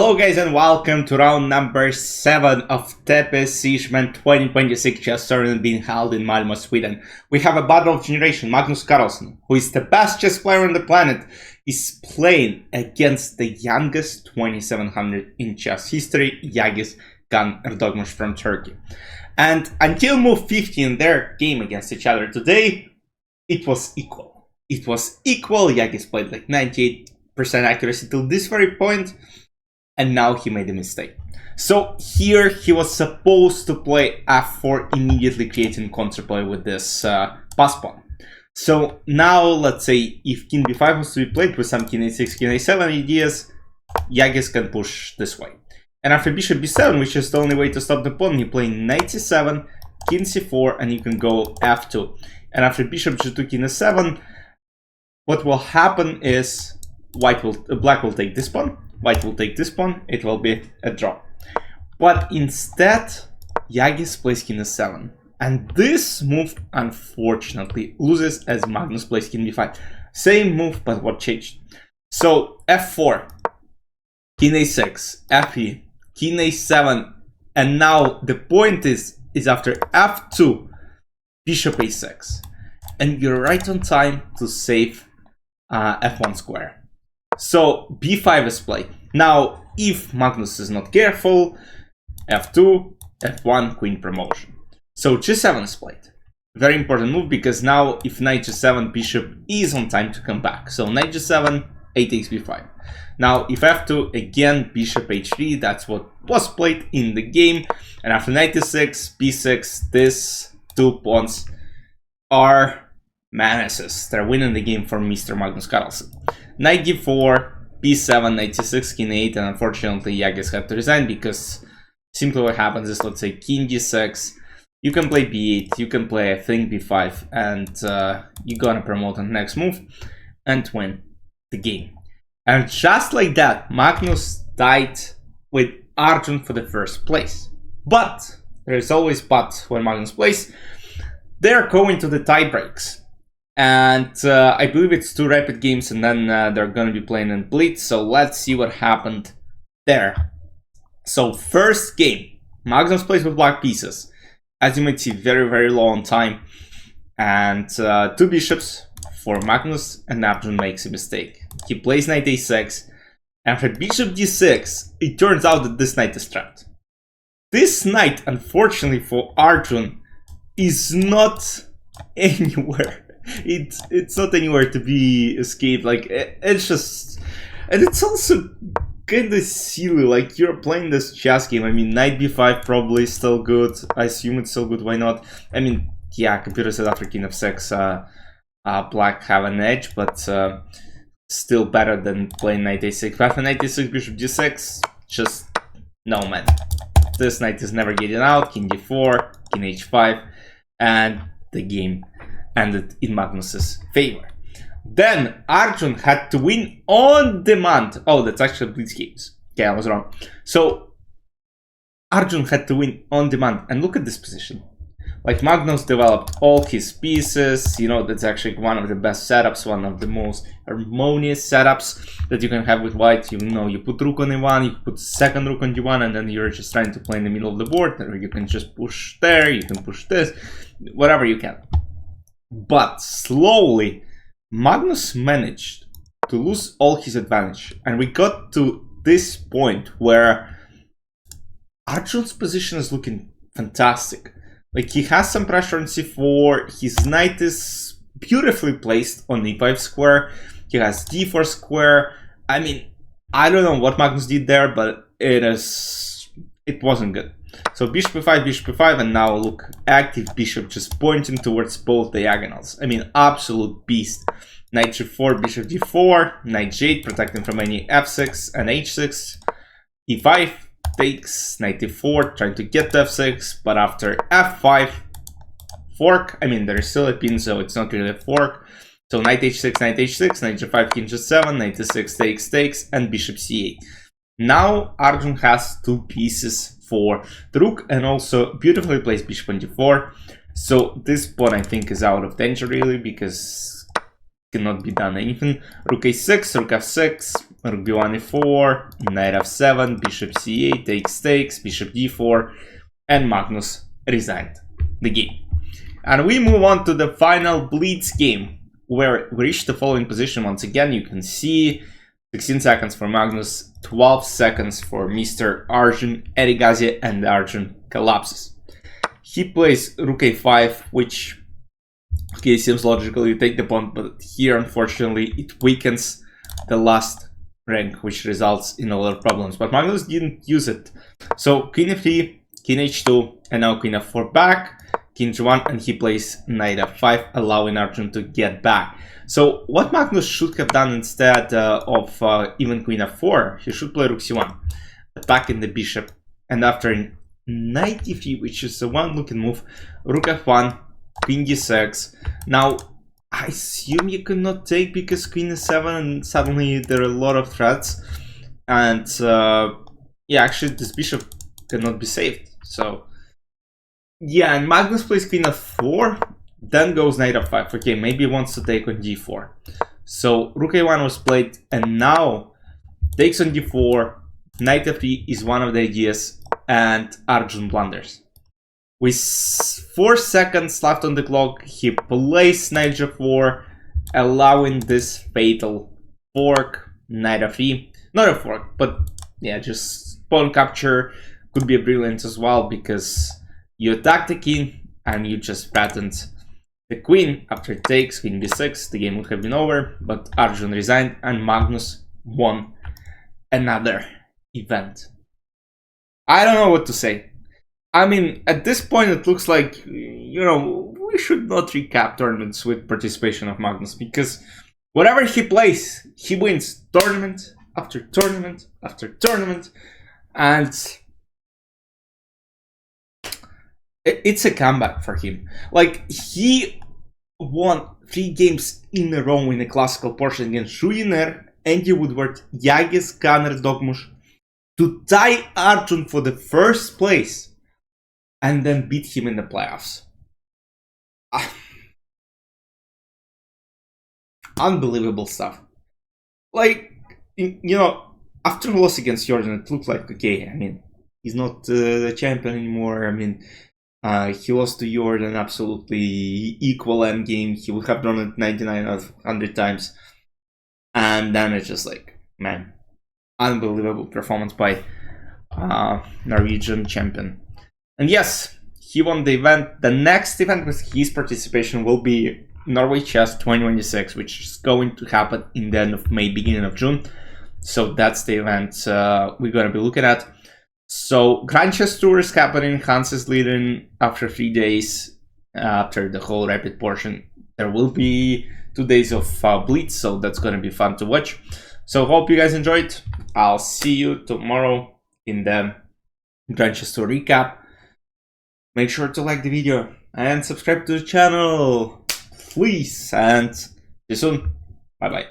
Hello guys and welcome to round number 7 of TePe Sigeman 2026 chess tournament being held in Malmo, Sweden. We have a battle of generation. Magnus Carlsen, who is the best chess player on the planet, is playing against the youngest 2700 in chess history, Yağız Kaan Erdoğmuş from Turkey. And until move 50 in their game against each other today, it was equal. It was equal. Yağız played like 98% accuracy till this very point. And now he made a mistake. So here he was supposed to play f4, immediately creating counterplay with this pass pawn. So now let's say if king b5 was to be played with some king a6, king a7 ideas, Yağız can push this way. And after bishop b7, which is the only way to stop the pawn, you play knight c7, king c4, and you can go f2. And after bishop g2, king a7, what will happen is black will take this pawn. White will take this pawn, it will be a draw. But instead, Yağız plays king a7. And this move, unfortunately, loses as Magnus plays king b5. Same move, but what changed? So, f4, king a6, fe, king a7, and now the point is after f2, bishop a6. And you're right on time to save f1 square. So b5 is played. Now, if Magnus is not careful, f2, f1, queen promotion. So g7 is played. Very important move because now if knight g7, bishop is on time to come back. So knight g7, a takes b5. Now if f2, again bishop h3, that's what was played in the game. And after knight e6, b6, these two pawns are menaces. They're winning the game for Mr. Magnus Carlsen. Knight d4, b7, knight c6, king a8, and unfortunately Yağız had to resign because simply what happens is, let's say king d6, you can play b8, you can play I think b5, and you're gonna promote on the next move and win the game. And just like that, Magnus tied with Arjun for the first place. But, there is always but when Magnus plays, they're going to the tie breaks. And I believe it's 2 rapid games and then they're going to be playing in Blitz. So let's see what happened there. So first game, Magnus plays with black pieces. As you might see, very low on time. And 2 bishops for Magnus, and Arjun makes a mistake. He plays knight a6. After bishop d6, it turns out that this knight is trapped. This knight, unfortunately for Arjun, is not anywhere. It's not anywhere to be escaped. Like it's just, and it's also kind of silly. Like you're playing this chess game. I mean, knight b5 probably still good. I assume it's still good. Why not? I mean, yeah, computer said after king f6, black have an edge, but still better than playing knight a6. After knight a6, bishop d6, just no man. This knight is never getting out. King d4, king h5, and the game ended in Magnus's favor. Then Arjun had to win on demand. Oh, that's actually blitz games. Okay, I was wrong. So Arjun had to win on demand, and look at this position. Like Magnus developed all his pieces. You know, that's actually one of the best setups, one of the most harmonious setups that you can have with white. You know, you put rook on e1, you put second rook on d1, and then you're just trying to play in the middle of the board. Or you can just push there, you can push this, whatever you can. But slowly, Magnus managed to lose all his advantage. And we got to this point where Arjun's position is looking fantastic. Like he has some pressure on c4, his knight is beautifully placed on e5 square, he has d4 square. I mean, I don't know what Magnus did there, but it wasn't good. So bishop e5, and now look, active bishop just pointing towards both diagonals. I mean, absolute beast. Knight g4, bishop d4, knight g8, protecting from any f6 and h6. e5 takes, knight d4, trying to get to f6, but after f5, fork. I mean, there's still a pin, so it's not really a fork. So knight h6, knight g5, king g7, knight e6 takes, and bishop c8. Now Arjun has 2 pieces for the rook, and also beautifully placed bishop on d4. So this pawn I think is out of danger really, because cannot be done anything. Rook a6, rook f6, rook b1 e4, knight f7, bishop c8, takes, bishop d4, and Magnus resigned the game. And we move on to the final blitz game, where we reach the following position. Once again, you can see 16 seconds for Magnus, 12 seconds for Mr. Arjun Erigaisi, and Arjun collapses. He plays rook a5, which, okay, seems logical, you take the pawn, but here, unfortunately, it weakens the last rank, which results in a lot of problems. But Magnus didn't use it. So queen f3, king h2, and now queen f4 back, king g1, and he plays knight f5, allowing Arjun to get back. So what Magnus should have done instead of even queen f4, he should play rook c1, attacking the bishop, and after knight d3, which is a one-looking move, rook f1, queen d6. Now, I assume you could not take because queen e7, and suddenly there are a lot of threats, and yeah, actually this bishop cannot be saved. So yeah, and Magnus plays queen f4, then goes knight f5. Okay, maybe he wants to take on d4. So rook a1 was played, and now takes on d4, knight f3 is one of the ideas, and Arjun blunders. With 4 seconds left on the clock, he plays knight g4, allowing this fatal fork, knight f3. Not a fork, but yeah, just pawn capture could be a brilliant as well, because you attack the king and you just threatened the queen. After it takes, queen b6, the game would have been over, but Arjun resigned and Magnus won another event. I don't know what to say. I mean, at this point it looks like, you know, we should not recap tournaments with participation of Magnus, because whatever he plays, he wins tournament after tournament after tournament, and it's a comeback for him. Like, he won 3 games in a row in the classical portion against Schuiner, Andy Woodward, Yağız Kaan Erdoğmuş, to tie Arjun for the first place, and then beat him in the playoffs. Unbelievable stuff. Like, you know, after a loss against Jordan, it looked like, okay, I mean, he's not the champion anymore. I mean, he lost to Jordan, absolutely equal endgame. He would have done it 99 out of 100 times. And then it's just like, man, unbelievable performance by Norwegian champion. And yes, he won the event. The next event with his participation will be Norway Chess 2026, which is going to happen in the end of May, beginning of June. So that's the event we're going to be looking at. So Grand Chess Tour is happening. Hans is leading after 3 days, after the whole rapid portion. There will be 2 days of Blitz, so that's going to be fun to watch. So hope you guys enjoyed. I'll see you tomorrow in the Grand Chess Tour recap. Make sure to like the video and subscribe to the channel, please. And see you soon. Bye bye.